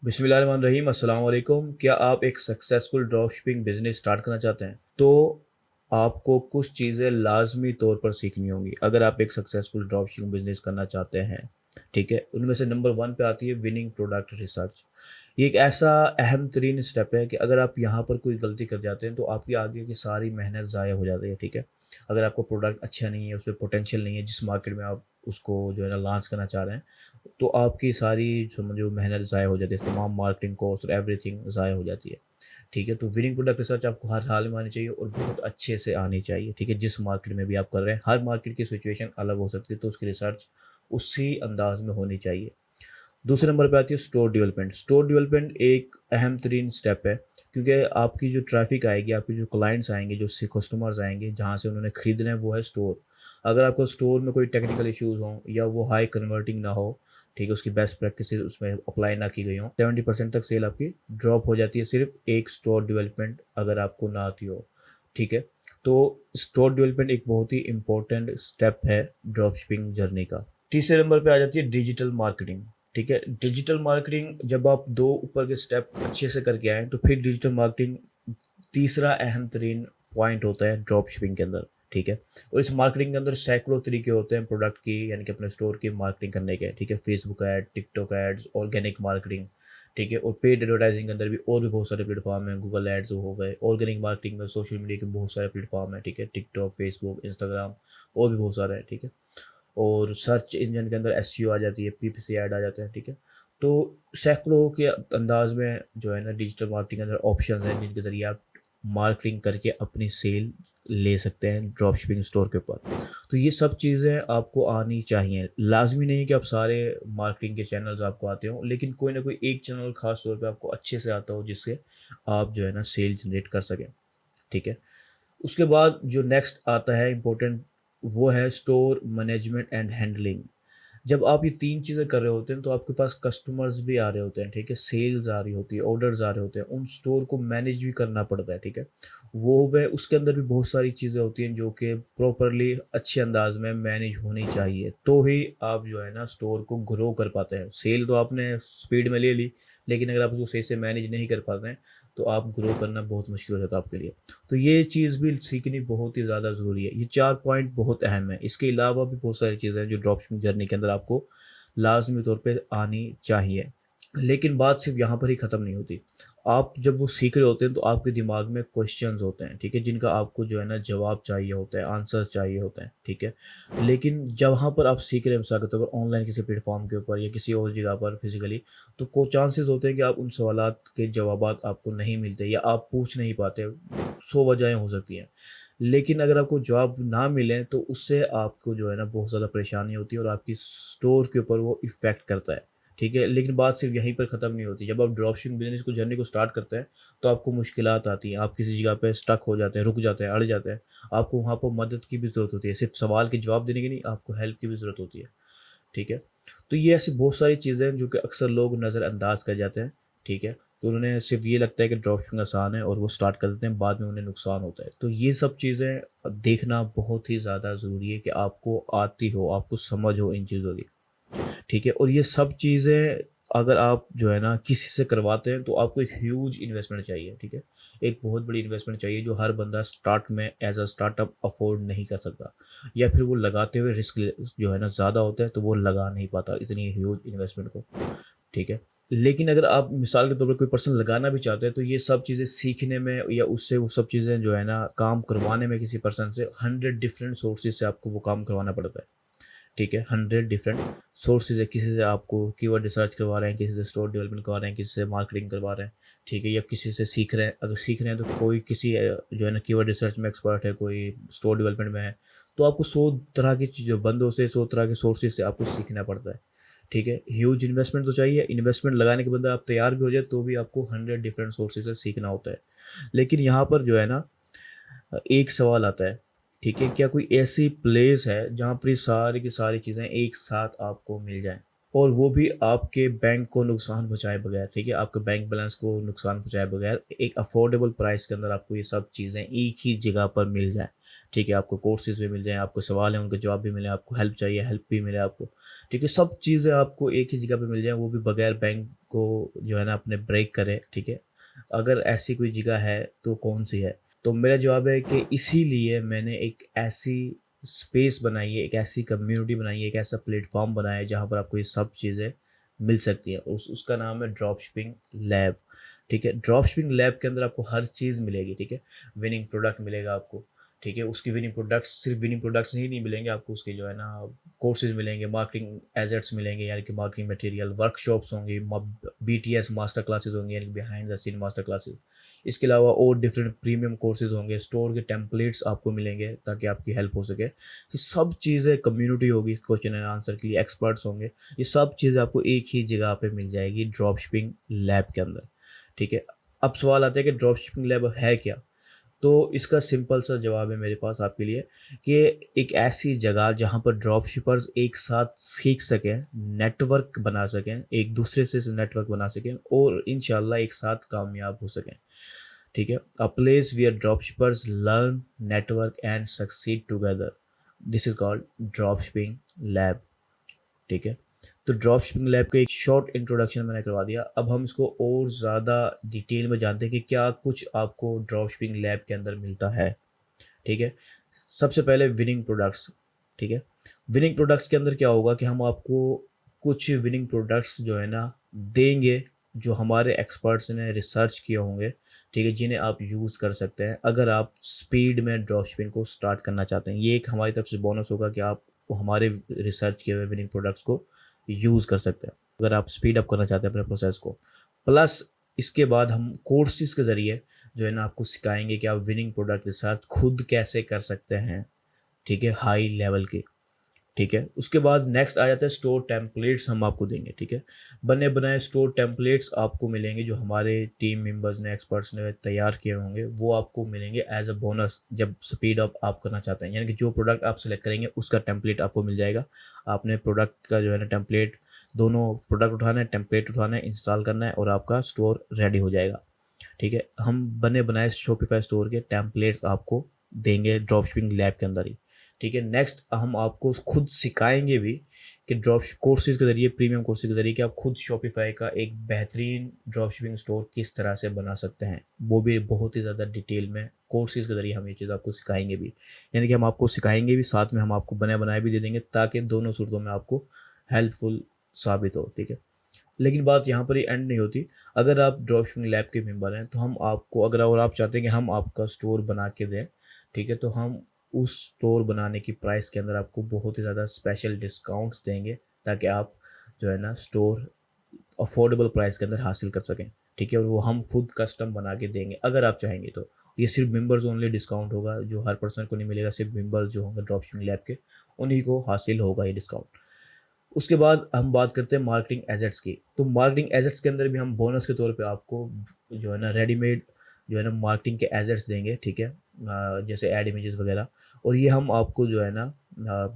बिस्मिल्लाहिर्रहमानिर्रहीम अस्सलाम वालेकुम। क्या आप एक successful drop shipping business start करना चाहते हैं तो आपको कुछ चीज़ें लाजमी तौर पर सीखनी होंगी अगर आप एक सक्सेसफुल ड्रॉप शिपिंग बिजनेस करना चाहते हैं। ठीक है, उनमें से नंबर वन पे आती है विनिंग प्रोडक्ट रिसर्च। ये एक ऐसा अहम तरीन स्टेप है कि अगर आप यहाँ पर कोई गलती कर जाते हैं तो आपकी आगे की सारी मेहनत ज़ाया हो जाती है। ठीक है, अगर आपको प्रोडक्ट अच्छा नहीं है, उसमें पोटेंशियल नहीं है, जिस मार्केट में आप उसको जो है ना लॉन्च करना चाह रहे हैं, तो आपकी सारी समझो मेहनत ज़ाया हो जाती है, तमाम मार्केटिंग कॉस्ट और एवरीथिंग ज़ाया हो जाती है। ठीक है, तो विनिंग प्रोडक्ट रिसर्च आपको हर हाल में आनी चाहिए और बहुत अच्छे से आनी चाहिए। ठीक है, जिस मार्केट में भी आप कर रहे हैं, हर मार्केट की सिचुएशन अलग हो सकती है, तो उसकी रिसर्च उसी अंदाज में होनी चाहिए। दूसरे नंबर पे आती है स्टोर डेवलपमेंट। स्टोर डेवलपमेंट एक अहम तरीन स्टेप है, क्योंकि आपकी जो ट्रैफिक आएगी, आपके जो क्लाइंट्स आएंगे, जो कस्टमर्स आएंगे, जहाँ से उन्होंने खरीदना है वो है स्टोर। अगर आपको स्टोर में कोई टेक्निकल इश्यूज हों या वो हाई कन्वर्टिंग ना हो, ठीक है, उसकी बेस्ट प्रैक्टिस उसमें अप्लाई ना की गई हो, 70% तक सेल आपकी ड्रॉप हो जाती है, सिर्फ एक स्टोर डेवलपमेंट अगर आपको ना आती हो। ठीक है, तो स्टोर डेवलपमेंट एक बहुत ही इंपॉर्टेंट स्टेप है ड्रॉप शिपिंग जर्नी का। तीसरे नंबर पे आ जाती है डिजिटल मार्केटिंग। ठीक है, डिजिटल मार्केटिंग जब आप दो ऊपर के स्टेप अच्छे से करके आए तो फिर डिजिटल मार्केटिंग तीसरा अहम तरीन पॉइंट होता है ड्रॉप शिपिंग के अंदर। ठीक है, और इस मार्केटिंग के अंदर सैकड़ों तरीके होते हैं प्रोडक्ट की, यानी कि अपने स्टोर की मार्केटिंग करने के। ठीक है, Facebook ad, TikTok ads, organic marketing. ठीक है, और पेड एडवर्टाइजिंग के अंदर भी और भी बहुत सारे प्लेटफॉर्म हैं, गूगल एड्स हो गए। ऑर्गेनिक मार्केटिंग में सोशल मीडिया के बहुत सारे प्लेटफॉर्म हैं। ठीक है, टिकटॉक, फेसबुक, इंस्टाग्राम, और भी बहुत सारे हैं। ठीक है, और सर्च इंजन के अंदर एसईओ आ जाती है, पीपीसी ऐड आ जाते हैं। ठीक है, तो सैकड़ों के अंदाज में जो है ना डिजिटल मार्केटिंग के अंदर ऑप्शन हैं जिनके ज़रिए आप मार्केटिंग करके अपनी सेल ले सकते हैं ड्रॉप शिपिंग स्टोर के ऊपर। तो ये सब चीज़ें आपको आनी चाहिए। लाजमी नहीं है कि आप सारे मार्केटिंग के चैनल्स आपको आते हों, लेकिन कोई ना कोई एक चैनल खास तौर पे आपको अच्छे से आता हो जिससे आप जो है ना सेल जनरेट कर सकें। ठीक है, उसके बाद जो नेक्स्ट आता है इम्पोर्टेंट, वो है स्टोर मैनेजमेंट एंड हैंडलिंग। जब आप ये 3 चीज़ें कर रहे होते हैं तो आपके पास कस्टमर्स भी आ रहे होते हैं। ठीक है, सेल्स आ रही होती है, ऑर्डर्स आ रहे होते हैं, उन स्टोर को मैनेज भी करना पड़ता है। ठीक है, वो मैं उसके अंदर भी बहुत सारी चीज़ें होती हैं जो कि प्रॉपरली अच्छे अंदाज में मैनेज होनी चाहिए, तो ही आप जो है ना स्टोर को ग्रो कर पाते हैं। सेल तो आपने स्पीड में ले ली, लेकिन अगर आप उसको सही से मैनेज नहीं कर पाते हैं तो आप ग्रो करना बहुत मुश्किल हो जाता है आपके लिए। तो ये चीज़ भी सीखनी बहुत ही ज़्यादा ज़रूरी है। ये 4 पॉइंट बहुत अहम है। इसके अलावा भी बहुत सारी चीज़ें हैं जो ड्रॉप शिपिंग जर्नी के अंदर आपको लाज़मी तौर पे आनी चाहिए। लेकिन बात सिर्फ़ यहाँ पर ही ख़त्म नहीं होती। आप जब वो सीख रहे होते हैं तो आपके दिमाग में क्वेश्चन्स होते हैं, ठीक है? जिनका आपको जो है ना जवाब चाहिए होता है, आंसर्स चाहिए होते हैं, ठीक है? लेकिन जहाँ पर आप सीख रहे हैं मिसाल के तौर पर ऑनलाइन किसी प्लेटफ़ॉर्म के ऊपर या किसी और जगह पर फ़िज़िकली, तो को चांसेस होते हैं कि आप उन सवालात के जवाबात आपको नहीं मिलते या आप पूछ नहीं पाते। 100 वजहें हो सकती हैं। लेकिन अगर आपको जवाब ना मिले तो उससे आपको जो है ना बहुत ज़्यादा परेशानी होती है और आपकी स्टोर के ऊपर वो इफ़ेक्ट करता है। ठीक है? लेकिन बात सिर्फ़ यहीं पर ख़त्म नहीं होती। जब आप ड्रॉपशिपिंग बिज़नेस को जर्नी को स्टार्ट करते हैं, तो आपको मुश्किलात आती हैं। आप किसी जगह पे स्टक हो जाते हैं, रुक जाते हैं, अड़ जाते हैं। आपको वहाँ पर मदद की भी ज़रूरत होती है। सिर्फ़ सवाल के जवाब देने की नहीं, आपको हेल्प की भी ज़रूरत होती है। ठीक है? तो ये ऐसी बहुत सारी चीज़ें हैं जो कि अक्सर लोग नज़रअंदाज कर जाते हैं। ठीक है? कि उन्हें सिर्फ़ ये लगता है कि ड्रॉपशिपिंग आसान है और वो स्टार्ट कर देते हैं, बाद में उन्हें नुकसान होता है। तो ये सब चीज़ें देखना बहुत ही ज़्यादा ज़रूरी है कि आपको आती हो, आपको समझ हो इन चीज़ों की। ठीक है? और ये सब चीज़ें अगर आप जो है ना किसी से करवाते हैं तो आपको एक ह्यूज इन्वेस्टमेंट चाहिए। ठीक है? एक बहुत बड़ी इन्वेस्टमेंट चाहिए जो हर बंदा स्टार्ट में एज़ अ स्टार्टअप अफ़ोर्ड नहीं कर सकता, या फिर वो लगाते हुए रिस्क जो है ना ज़्यादा होता है तो वो लगा नहीं पाता इतनी ह्यूज इन्वेस्टमेंट को। ठीक है? लेकिन अगर आप मिसाल के तौर पर कोई पर्सन लगाना भी चाहते हैं तो ये सब चीज़ें सीखने में या उससे वो सब चीज़ें जो है ना काम करवाने में किसी पर्सन से 100 डिफरेंट सोर्सेज़ से आपको वो काम करवाना पड़ता है। ठीक है, 100 डिफरेंट सोर्सेज़ है। किसी से आपको कीवर्ड रिसर्च करवा रहे हैं, किसी से स्टोर डेवलपमेंट करवा रहे हैं, किसी से मार्केटिंग करवा रहे हैं। ठीक है, या किसी से सीख रहे हैं। अगर सीख रहे हैं तो कोई किसी जो है ना कीवर्ड रिसर्च में एक्सपर्ट है, कोई स्टोर डेवलपमेंट में है। तो आपको 100 तरह की चीज़ें बंदों से, 100 तरह के सोर्सेज़ से आपको सीखना पड़ता है। ठीक है, ह्यूज इन्वेस्टमेंट तो चाहिए। इन्वेस्टमेंट लगाने के बंदा आप तैयार भी हो जाए तो भी आपको 100 डिफरेंट सोर्सेज़ से सीखना होता है। लेकिन यहाँ पर जो है ना एक सवाल आता है, ठीक है, क्या कोई ऐसी प्लेस है जहाँ पर ये सारी की सारी चीज़ें एक साथ आपको मिल जाएँ? और वो भी आपके बैंक को नुकसान पहुँचाए बगैर। ठीक है, आपके बैंक बैलेंस को नुकसान पहुँचाए बगैर एक अफोर्डेबल प्राइस के अंदर आपको ये सब चीज़ें एक ही जगह पर मिल जाएँ। ठीक है, आपको कोर्सेज़ भी मिल जाएँ, आपको सवाल हैं उनके जवाब भी मिलें, आपको हेल्प चाहिए हेल्प भी मिले आपको, ठीक है। सब चीज़ें आपको एक ही जगह पे मिल जाएँ, वो भी बगैर बैंक को जो है ना अपने ब्रेक करे, ठीक है। अगर ऐसी कोई जगह है तो कौन-सी है? तो मेरा जवाब है कि इसीलिए मैंने एक ऐसी स्पेस बनाई है, एक ऐसी कम्युनिटी बनाई है, एक ऐसा प्लेटफ़ॉर्म बनाया है जहाँ पर आपको ये सब चीज़ें मिल सकती हैं। उसका नाम है ड्रॉपशिपिंग लैब, ठीक है। ड्रॉपशिपिंग लैब के अंदर आपको हर चीज़ मिलेगी, ठीक है। विनिंग प्रोडक्ट मिलेगा आपको, ठीक है। उसकी विनिंग प्रोडक्ट्स, सिर्फ विनिंग प्रोडक्ट्स ही नहीं मिलेंगे आपको, उसके जो है ना कोर्सेज़ मिलेंगे, मार्केटिंग एसेट्स मिलेंगे यानी कि मार्केटिंग मटेरियल, वर्कशॉप्स होंगी, बीटीएस मास्टर क्लासेस होंगी यानी कि behind the scene master classes. इसके अलावा और डिफरेंट प्रीमियम कोर्सेज़ होंगे, स्टोर के टेम्पलेट्स आपको मिलेंगे ताकि आपकी हेल्प हो सके। ये सब चीज़ें, कम्युनिटी होगी क्वेश्चन एंड आंसर के लिए, एक्सपर्ट्स होंगे, ये सब चीज़ें आपको एक ही जगह पे मिल जाएगी ड्रॉप शिपिंग लैब के अंदर, ठीक है। अब सवाल आता है कि ड्रॉप शिपिंग लैब है क्या? तो इसका सिंपल सा जवाब है मेरे पास आपके लिए कि एक ऐसी जगह जहाँ पर ड्रॉप शिपर्स एक साथ सीख सकें, नेटवर्क बना सकें, एक दूसरे से नेटवर्क बना सकें और इंशाल्लाह एक साथ कामयाब हो सकें, ठीक है। A place where drop shippers learn, network and succeed together, this is called drop shipping lab, ठीक है। तो ड्रॉप शिपिंग लैब का एक शॉर्ट इंट्रोडक्शन मैंने करवा दिया। अब हम इसको और ज़्यादा डिटेल में जानते हैं कि क्या कुछ आपको ड्रॉप शिपिंग लैब के अंदर मिलता है, ठीक है। सबसे पहले विनिंग प्रोडक्ट्स, ठीक है। विनिंग प्रोडक्ट्स के अंदर क्या होगा कि हम आपको कुछ विनिंग प्रोडक्ट्स जो है ना देंगे, जो हमारे एक्सपर्ट्स ने रिसर्च किए होंगे, ठीक है, जिन्हें आप यूज़ कर सकते हैं अगर आप स्पीड में ड्रॉप शिपिंग को स्टार्ट करना चाहते हैं। ये एक हमारी तरफ से बोनस होगा कि आप हमारे रिसर्च किए हुए विनिंग प्रोडक्ट्स को यूज़ कर सकते हैं अगर आप स्पीड अप करना चाहते हैं अपने प्रोसेस को। प्लस इसके बाद हम कोर्सेज़ के ज़रिए जो है ना आपको सिखाएंगे कि आप विनिंग प्रोडक्ट रिसर्च खुद कैसे कर सकते हैं, ठीक है, हाई लेवल के, ठीक है। उसके बाद नेक्स्ट आ जाता है स्टोर टेम्पलेट्स हम आपको देंगे, ठीक है। बने बनाए स्टोर टेम्पलेट्स आपको मिलेंगे जो हमारे टीम मेंबर्स ने, एक्सपर्ट्स ने तैयार किए होंगे, वो आपको मिलेंगे एज अ बोनस जब स्पीड अप आप करना चाहते हैं। यानी कि जो प्रोडक्ट आप सेलेक्ट करेंगे उसका टेम्पलेट आपको मिल जाएगा। आपने प्रोडक्ट का जो है ना टेम्पलेट, दोनों प्रोडक्ट उठाना है, टेम्पलेट उठाना है, इंस्टॉल करना है और आपका स्टोर रेडी हो जाएगा, ठीक है। हम बने बनाए शॉपिफाई स्टोर के टेम्पलेट्स आपको देंगे ड्रॉप शिपिंग लैब के अंदर ही, ठीक है। नेक्स्ट हम आपको खुद सिखाएंगे भी कि ड्रॉप कोर्सेज के ज़रिए, प्रीमियम कोर्सेज के ज़रिए कि आप खुद शॉपिफाई का एक बेहतरीन ड्रॉप शिपिंग स्टोर किस तरह से बना सकते हैं, वो भी बहुत ही ज़्यादा डिटेल में कोर्सेज के ज़रिए हम ये चीज़ आपको सिखाएंगे भी। यानी कि हम आपको सिखाएंगे भी, साथ में हम आपको बने बनाए भी दे देंगे ताकि दोनों सूरतों में आपको हेल्पफुल साबित हो, ठीक है। लेकिन बात यहाँ पर ही एंड नहीं होती। अगर आप ड्रॉप शिपिंग लैब के मेंबर हैं तो हम आपको, अगर और आप चाहते हैं कि हम आपका स्टोर बना के दें, ठीक है, तो हम उस स्टोर बनाने की प्राइस के अंदर आपको बहुत ही ज़्यादा स्पेशल डिस्काउंट्स देंगे ताकि आप जो है ना स्टोर अफोर्डेबल प्राइस के अंदर हासिल कर सकें, ठीक है। और वो हम खुद कस्टम बना के देंगे अगर आप चाहेंगे तो। ये सिर्फ मेंबर्स ओनली डिस्काउंट होगा, जो हर पर्सन को नहीं मिलेगा, सिर्फ मेंबर्स जो होंगे ड्रॉप शिपिंग लैब के उन्हीं को हासिल होगा ये डिस्काउंट। उसके बाद हम बात करते हैं मार्केटिंग एसेट्स की। तो मार्केटिंग एसेट्स के अंदर भी हम बोनस के तौर पे आपको जो है ना रेडीमेड जो है ना मार्केटिंग के एसेट्स देंगे, ठीक है। जैसे एड इमेजेस वगैरह, और ये हम आपको जो है ना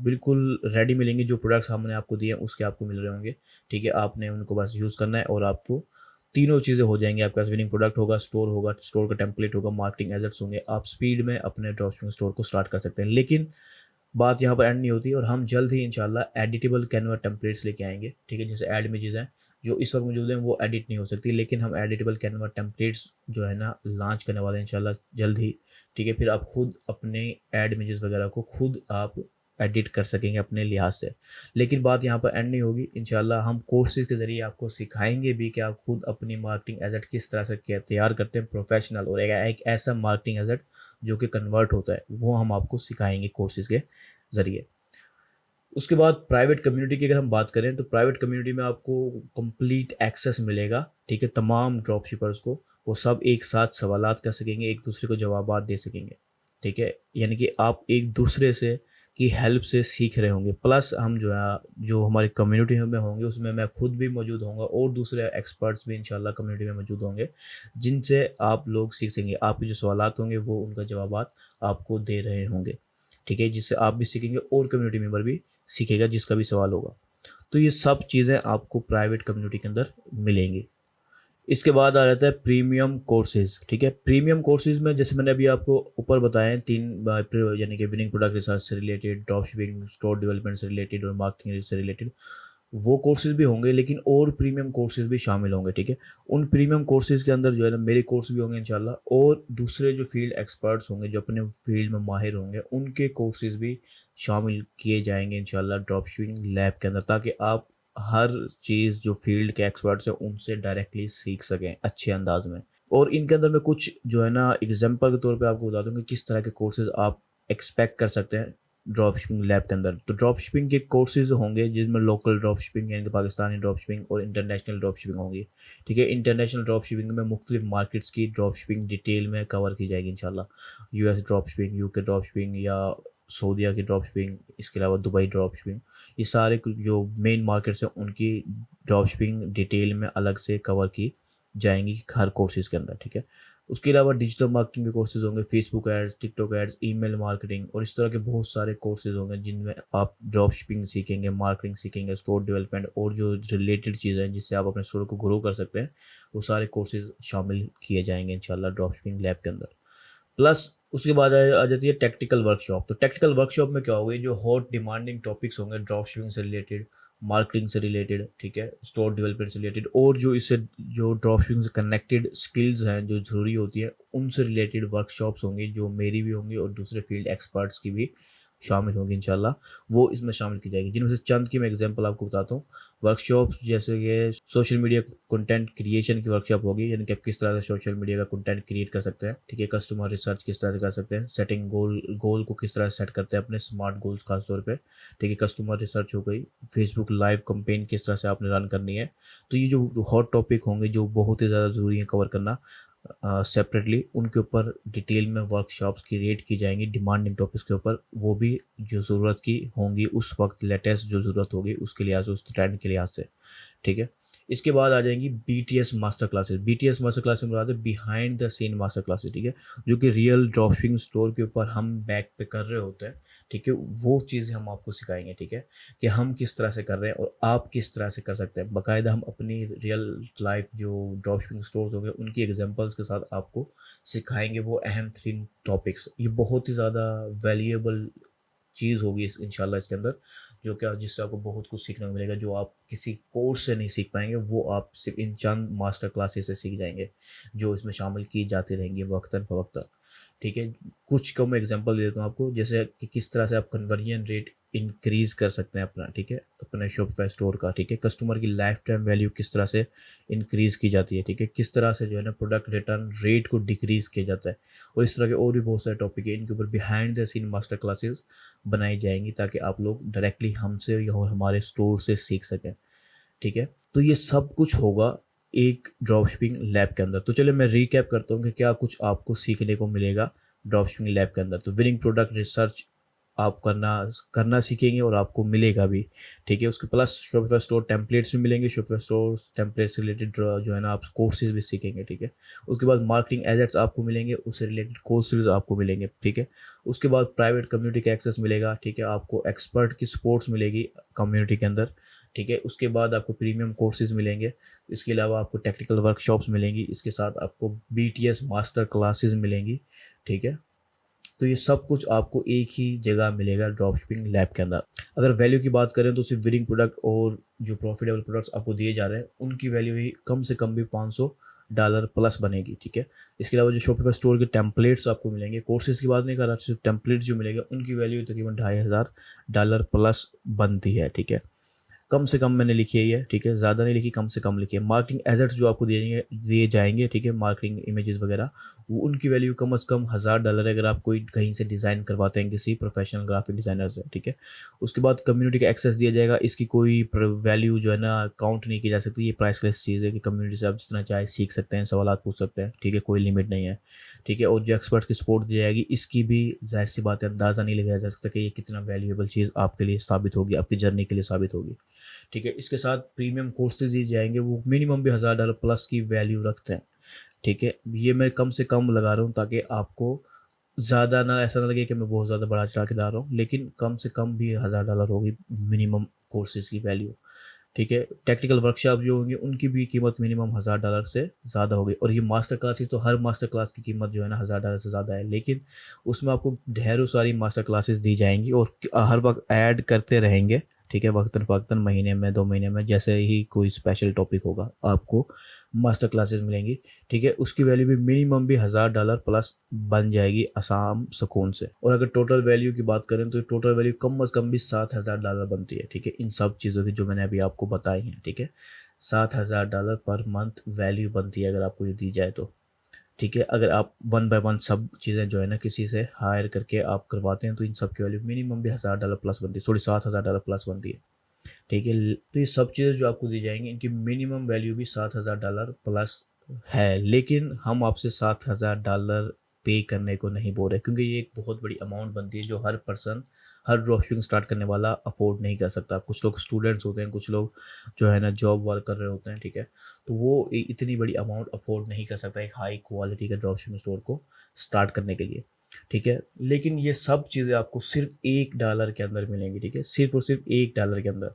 बिल्कुल रेडी मिलेंगे। जो प्रोडक्ट्स हमने आपको दिए हैं उसके आपको मिल रहे होंगे, ठीक है। आपने उनको बस यूज़ करना है और आपको तीनों चीज़ें हो जाएंगी। आपके पास विनिंग प्रोडक्ट होगा, स्टोर होगा, स्टोर का टेम्पलेट होगा, मार्केटिंग एसेट्स होंगे, आप स्पीड में अपने ड्रॉपशिपिंग स्टोर को स्टार्ट कर सकते हैं। लेकिन बात यहाँ पर एंड नहीं होती और हम जल्द ही इंशाल्लाह एडिटेबल कैनवा टेम्पलेट्स लेके आएंगे, ठीक है। जैसे ऐड इमेजेस हैं जो इस वक्त मौजूद हैं वो एडिट नहीं हो सकती, लेकिन हम एडिटेबल कैनवा टेम्पलेट्स जो है ना लॉन्च करने वाले हैं इंशाल्लाह जल्द ही, ठीक है। फिर आप खुद अपने ऐड इमेजेस वगैरह को खुद आप एडिट कर सकेंगे अपने लिहाज से। लेकिन बात यहाँ पर एंड नहीं होगी, इंशाल्लाह हम कोर्सेज के ज़रिए आपको सिखाएंगे भी कि आप खुद अपनी मार्केटिंग एसेट किस तरह से तैयार करते हैं प्रोफेशनल, और एक ऐसा मार्केटिंग एसेट जो कि कन्वर्ट होता है, वो हम आपको सिखाएंगे कोर्सेज के ज़रिए। उसके बाद प्राइवेट कम्युनिटी की अगर हम बात करें तो प्राइवेट कम्युनिटी में आपको कंप्लीट एक्सेस मिलेगा, ठीक है। तमाम ड्रॉप शिपर्स को वो सब एक साथ सवालात कर सकेंगे, एक दूसरे को जवाबात दे सकेंगे, ठीक है। यानी कि आप एक दूसरे से की हेल्प से सीख रहे होंगे। प्लस हम जो है जो हमारी कम्युनिटी में होंगे उसमें मैं खुद भी मौजूद होऊंगा और दूसरे एक्सपर्ट्स भी इंशाल्लाह कम्युनिटी में मौजूद होंगे, जिनसे आप लोग सीख सकेंगे। आपके जो सवालात होंगे वो उनका जवाबात आपको दे रहे होंगे, ठीक है, जिससे आप भी सीखेंगे और कम्युनिटी मेंबर भी सीखेगा जिसका भी सवाल होगा। तो ये सब चीज़ें आपको प्राइवेट कम्युनिटी के अंदर मिलेंगी, इसके बाद आ जाता है प्रीमियम कोर्सेज। ठीक है, प्रीमियम कोर्सेज में जैसे मैंने अभी आपको ऊपर बताए हैं तीन यानी कि विनिंग प्रोडक्ट रिसर्च से related, drop shipping, store development से रिलेटेड और मार्केटिंग से रिलेटेड, वो कोर्सेज भी होंगे, लेकिन और प्रीमियम कोर्सेज भी शामिल होंगे। ठीक है, उन प्रीमियम कोर्सेज के अंदर जो है ना मेरे कोर्स भी होंगे इंशाल्लाह, और दूसरे जो फील्ड एक्सपर्ट्स होंगे जो अपने फील्ड में माहिर होंगे उनके कोर्सेज भी शामिल किए जाएंगे इंशाल्लाह ड्रॉप शिपिंग लैब के अंदर, ताकि आप हर चीज़ जो फील्ड के एक्सपर्ट्स हैं उनसे डायरेक्टली सीख सकें अच्छे अंदाज में। और इनके अंदर मैं कुछ जो है ना एग्जांपल के तौर पे आपको बता दूं कि किस तरह के कोर्सेज आप एक्सपेक्ट कर सकते हैं ड्रॉप शिपिंग लैब के अंदर। तो ड्रॉप शिपिंग के कोर्सेज होंगे जिसमें लोकल ड्रॉप शिपिंग यानी कि पाकिस्तानी ड्रॉप शिपिंग और इंटरनेशनल ड्रॉप शिपिंग होंगी। ठीक है, इंटरनेशनल ड्रॉप शिपिंग में मुख्तलिफ मार्केट्स की ड्रॉप शिपिंग डिटेल में कवर की जाएगी इंशाल्लाह। US drop shipping, UK drop shipping या सऊदीया की ड्रॉप शिपिंग, इसके अलावा दुबई ड्रॉप शिपिंग, ये सारे जो मेन मार्केट्स हैं उनकी ड्रॉप शिपिंग डिटेल में अलग से कवर की जाएंगी हर कोर्सेज के अंदर। ठीक है, उसके अलावा डिजिटल मार्केटिंग के कोर्सेज होंगे, Facebook ads, TikTok ads, email marketing और इस तरह के बहुत सारे कोर्सेज होंगे जिनमें आप ड्रॉप शिपिंग सीखेंगे, मार्केटिंग सीखेंगे, स्टोर डेवलपमेंट और जो रिलेटेड चीज़ें हैं जिससे आप अपने स्टोर को ग्रो कर सकते हैं, वो सारे कोर्सेज शामिल किए जाएंगे इंशाल्लाह ड्रॉप शिपिंग लैब के अंदर। प्लस उसके बाद आ जाती है टेक्निकल वर्कशॉप। तो टेक्निकल वर्कशॉप में क्या होगा, जो हॉट डिमांडिंग टॉपिक्स होंगे ड्रॉप शिपिंग से रिलेटेड, मार्केटिंग से रिलेटेड, ठीक है, स्टोर डेवलपमेंट से रिलेटेड, और जो इससे जो ड्रॉप शिपिंग से कनेक्टेड स्किल्स हैं जो ज़रूरी होती है उनसे रिलेटेड वर्कशॉप्स होंगी, जो मेरी भी होंगी और दूसरे फील्ड एक्सपर्ट्स की भी शामिल होंगी इंशाल्लाह, वो इसमें शामिल की जाएगी। जिनमें से चंद की मैं एग्जांपल आपको बताता हूँ। वर्कशॉप्स जैसे कि सोशल मीडिया कंटेंट क्रिएशन की वर्कशॉप होगी, यानी कि आप किस तरह से सोशल मीडिया का कंटेंट क्रिएट कर सकते हैं। ठीक है, कस्टमर रिसर्च किस तरह से कर सकते हैं, सेटिंग गोल को किस तरह से सेट करते हैं अपने स्मार्ट गोल्स खास तौर पे। ठीक है, कस्टमर रिसर्च हो गई, फेसबुक लाइव कैंपेन किस तरह से आपने रन करनी है। तो ये जो हॉट टॉपिक होंगे जो बहुत ही ज़्यादा ज़रूरी है कवर करना सेपरेटली, उनके ऊपर डिटेल में वर्कशॉप्स क्रिएट की जाएंगी डिमांडिंग टॉपिक्स के ऊपर, वो भी जो ज़रूरत की होंगी उस वक्त, लेटेस्ट जो ज़रूरत होगी उसके लिहाज से, उस ट्रेंड के लिहाज से। ठीक है, इसके बाद आ जाएंगी BTS master classes. BTS master classes में बताते हैं behind the scene master classes. ठीक है, जो कि रियल ड्रॉपशिपिंग स्टोर के ऊपर हम बैक पे कर रहे होते हैं। ठीक है, वो चीज़ें हम आपको सिखाएंगे। ठीक है, कि हम किस तरह से कर रहे हैं और आप किस तरह से कर सकते हैं। बाकायदा हम अपनी रियल लाइफ जो ड्रॉपशिपिंग स्टोर्स होंगे उनकी एग्जांपल्स के साथ आपको सिखाएंगे वो अहम 3 टॉपिक्स। ये बहुत ही ज़्यादा वैल्यूएबल चीज़ होगी इस इंशाल्लाह इसके अंदर, जो क्या जिससे आपको बहुत कुछ सीखने को मिलेगा, जो आप किसी कोर्स से नहीं सीख पाएंगे वो आप सिर्फ इन चंद मास्टर क्लासेस से सीख जाएंगे, जो इसमें शामिल की जाती रहेंगी वक्तन फ़वक्तन। ठीक है, कुछ का मैं एग्जांपल दे देता हूँ आपको, जैसे कि किस तरह से आप कन्वर्जन रेट इंक्रीज़ कर सकते हैं अपना। ठीक है, अपने शॉपिफाई स्टोर का। ठीक है, कस्टमर की लाइफ टाइम वैल्यू किस तरह से इंक्रीज़ की जाती है। ठीक है, किस तरह से जो है ना प्रोडक्ट रिटर्न रेट को डिक्रीज़ किया जाता है, और इस तरह के और भी बहुत सारे टॉपिक है। इनके ऊपर behind the scene master classes बनाई जाएंगी ताकि आप लोग डायरेक्टली हमसे या हमारे स्टोर से सीख सकें। ठीक है, तो ये सब कुछ होगा एक ड्रॉप शिपिंग लैब के अंदर। तो चलिए मैं रीकैप करता हूँ कि क्या कुछ आपको सीखने को मिलेगा ड्रॉप शिपिंग लैब के अंदर। तो विनिंग प्रोडक्ट रिसर्च आप करना करना सीखेंगे और आपको मिलेगा भी। ठीक है, उसके प्लस शॉपिफाई स्टोर टेम्पलेट्स भी मिलेंगे, शॉपिफाई स्टोर टेम्पलेट्स से रिलेटेड जो है ना आप कोर्सेज भी सीखेंगे। ठीक है, उसके बाद मार्केटिंग एजेट्स आपको मिलेंगे, उससे रिलेटेड कोर्सेज आपको मिलेंगे। ठीक है, उसके बाद प्राइवेट कम्युनिटी का एक्सेस मिलेगा। ठीक है, आपको एक्सपर्ट की सपोर्ट्स मिलेगी कम्युनिटी के अंदर। ठीक है, उसके बाद आपको प्रीमियम कोर्सेज मिलेंगे, इसके अलावा आपको टेक्निकल वर्कशॉप्स मिलेंगी, इसके साथ आपको बीटीएस मास्टर क्लासेस मिलेंगी। ठीक है, तो ये सब कुछ आपको एक ही जगह मिलेगा ड्रॉप शिपिंग लैब के अंदर। अगर वैल्यू की बात करें तो सिर्फ विनिंग प्रोडक्ट और जो प्रॉफिटेबल प्रोडक्ट्स आपको दिए जा रहे हैं उनकी वैल्यू ही कम से कम भी $500 प्लस बनेगी। ठीक है, इसके अलावा जो शॉपिफाई स्टोर के टेम्पलेट्स आपको मिलेंगे, कोर्सेज की बात नहीं कर रहा, सिर्फ टेम्पलेट्स जो मिलेंगे उनकी वैल्यू तकरीबन $2500 प्लस बनती है। ठीक है, कम से कम मैंने लिखी है ये। ठीक है, ज़्यादा नहीं लिखी, कम से कम लिखी है। मार्केटिंग एसेट्स जो आपको दिए जाएंगे, ठीक है, मार्केटिंग इमेजेस वगैरह, वो उनकी वैल्यू कम से कम $1000 है अगर आप कोई कहीं से डिज़ाइन करवाते हैं किसी प्रोफेशनल ग्राफिक डिज़ाइनर से। ठीक है, उसके बाद कम्युनिटी का एक्सेस दिया जाएगा, इसकी कोई वैल्यू जो है ना काउंट नहीं की जा सकती, ये प्राइसलेस चीज़ है कि कम्युनिटी से आप जितना चाहे सीख सकते हैं, सवाल पूछ सकते हैं। ठीक है, कोई लिमिट नहीं है। ठीक है, और जो एक्सपर्ट की सपोर्ट दी जाएगी इसकी भी जाहिर सी बात है अंदाज़ा नहीं लगाया जा सकता कि ये कितना वैल्यूएबल चीज़ आपके लिए साबित होगी, आपकी जर्नी के लिए साबित होगी। ठीक है, इसके साथ प्रीमियम कोर्सेज दिए जाएंगे, वो मिनिमम भी $1000 प्लस की वैल्यू रखते हैं। ठीक है, ये मैं कम से कम लगा रहा हूँ ताकि आपको ज़्यादा ना ऐसा ना लगे कि मैं बहुत ज़्यादा बड़ा चढ़ा के ला रहा हूँ, लेकिन कम से कम भी $1000 होगी मिनिमम कोर्सेज की वैल्यू। ठीक है। टेक्निकल वर्कशॉप जो होंगे उनकी भी कीमत मिनिमम $1000 से ज़्यादा होगी, और ये मास्टर क्लासेस तो हर मास्टर क्लास की कीमत जो है ना $1000 से ज़्यादा है, लेकिन उसमें आपको ढेरों सारी मास्टर क्लासेस दी जाएंगी और हर वक्त ऐड करते रहेंगे। ठीक है, वक्तन फ़वक्तन, महीने में 2 महीने में जैसे ही कोई स्पेशल टॉपिक होगा आपको मास्टर क्लासेस मिलेंगी। ठीक है, उसकी वैल्यू भी मिनिमम भी $1000 प्लस बन जाएगी आसाम सुकून से। और अगर टोटल वैल्यू की बात करें तो टोटल वैल्यू कम अज़ कम भी $7000 बनती है। ठीक है, इन सब चीज़ों की जो मैंने अभी आपको बताई हैं। ठीक है, $7000 पर मंथ वैल्यू बनती है अगर आपको ये दी जाए तो। ठीक है, अगर आप वन बाय वन सब चीज़ें जो है ना किसी से हायर करके आप करवाते हैं तो इन सब की वैल्यू मिनिमम भी $1000 प्लस बनती है, सॉरी $7000 प्लस बनती है। ठीक है, तो ये सब चीज़ें जो आपको दी जाएंगी इनकी मिनिमम वैल्यू भी $7000 प्लस है, लेकिन हम आपसे $7000 पे करने को नहीं बोल रहे, क्योंकि ये एक बहुत बड़ी अमाउंट बनती है जो हर पर्सन, हर ड्रॉपशिपिंग स्टार्ट करने वाला अफोर्ड नहीं कर सकता। कुछ लोग स्टूडेंट्स होते हैं, कुछ लोग जो है ना जॉब वर्क कर रहे होते हैं। ठीक है, तो वो इतनी बड़ी अमाउंट अफोर्ड नहीं कर सकता एक हाई क्वालिटी का ड्रॉपशिपिंग स्टोर को स्टार्ट करने के लिए। ठीक है, लेकिन ये सब चीज़ें आपको सिर्फ $1 के अंदर मिलेंगी। ठीक है, सिर्फ और सिर्फ $1 के अंदर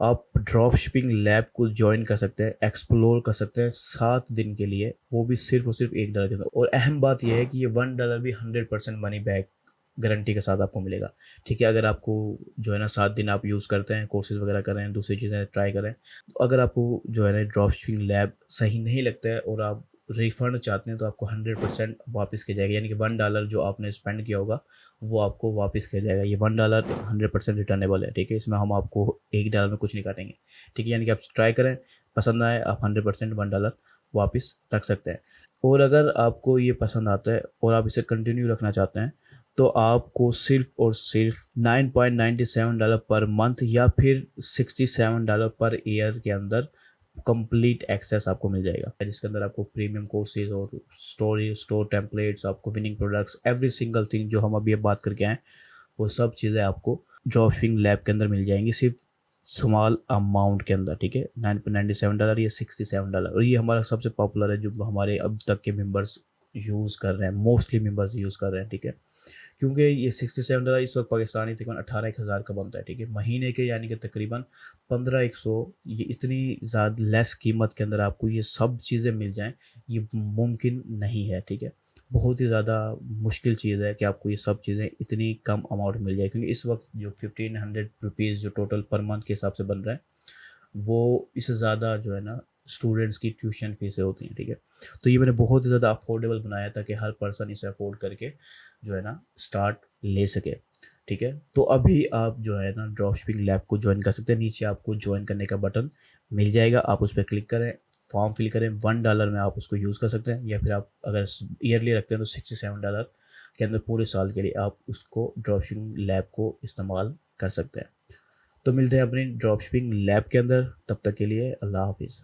आप ड्रॉप शिपिंग लैब को ज्वाइन कर सकते हैं, एक्सप्लोर कर सकते हैं 7 दिन के लिए, वो भी सिर्फ और सिर्फ $1 के अंदर। और अहम बात यह है कि ये $1 भी 100% मनी बैक गारंटी के साथ आपको मिलेगा। ठीक है, अगर आपको जो है ना 7 दिन आप यूज़ करते हैं, कोर्सेज वगैरह कर रहे हैं, दूसरी चीज़ें ट्राई करें, तो अगर आपको जो है ना ड्रॉप शिपिंग लैब सही नहीं लगता है और आप रिफ़ंड चाहते हैं तो आपको 100% वापस किया जाएगा, यानी कि $1 जो आपने स्पेंड किया होगा वो आपको वापस किया जाएगा। ये $1 100% रिटर्नेबल है। ठीक है, इसमें हम आपको $1 में कुछ नहीं काटेंगे। ठीक है, यानी कि आप ट्राई करें, पसंद आए, आप 100% $1 वापस रख सकते हैं। और अगर आपको ये पसंद आता है और आप इसे कंटिन्यू रखना चाहते हैं तो आपको सिर्फ और सिर्फ $9.97 पर मंथ या फिर $67 पर ईयर के अंदर कंप्लीट एक्सेस आपको मिल जाएगा, जिसके अंदर आपको प्रीमियम कोर्सेज और स्टोर टेम्पलेट्स, आपको winning products, every single thing जो हम अभी बात करके आए वो सब चीज़ें आपको ड्रॉपशिपिंग लैब के अंदर मिल जाएंगी सिर्फ स्मॉल अमाउंट के अंदर। ठीक है, $9.97 या $67, और ये हमारा सबसे पॉपुलर है जो हमारे अब तक के मेंबर्स यूज़ कर रहे हैं, मोस्टली मेंबर्स यूज़ कर रहे हैं। ठीक है, क्योंकि ये $67 इस वक्त पाकिस्तानी तकरीबन 18,000 का बनता है। ठीक है, महीने के यानी कि तकरीबन 15,100, ये इतनी ज़्यादा लेस कीमत के अंदर आपको ये सब चीज़ें मिल जाएं, ये मुमकिन नहीं है। ठीक है, बहुत ही ज़्यादा मुश्किल चीज़ है कि आपको ये सब चीज़ें इतनी कम अमाउंट मिल जाए, क्योंकि इस वक्त जो ₹1500 जो टोटल पर मंथ के हिसाब से बन रहा है वो इससे ज़्यादा जो है ना स्टूडेंट्स की ट्यूशन फीसें होती हैं। ठीक है, तो ये मैंने बहुत ही ज़्यादा अफोर्डेबल बनाया ताकि हर पर्सन इसे अफोर्ड करके जो है ना स्टार्ट ले सके। ठीक है, तो अभी आप जो है ना ड्रॉप शिपिंग लैब को ज्वाइन कर सकते हैं। नीचे आपको ज्वाइन करने का बटन मिल जाएगा, आप उस पर क्लिक करें, फॉर्म फिल करें, $1 में आप उसको यूज़ कर सकते हैं, या फिर आप अगर ईयरली रखते हैं तो $67 के अंदर पूरे साल के लिए आप उसको ड्रॉप शिपिंग लैब को इस्तेमाल कर सकते हैं। तो मिलते हैं अपनी ड्रॉप शिपिंग लैब के अंदर, तब तक के लिए अल्लाह हाफिज़।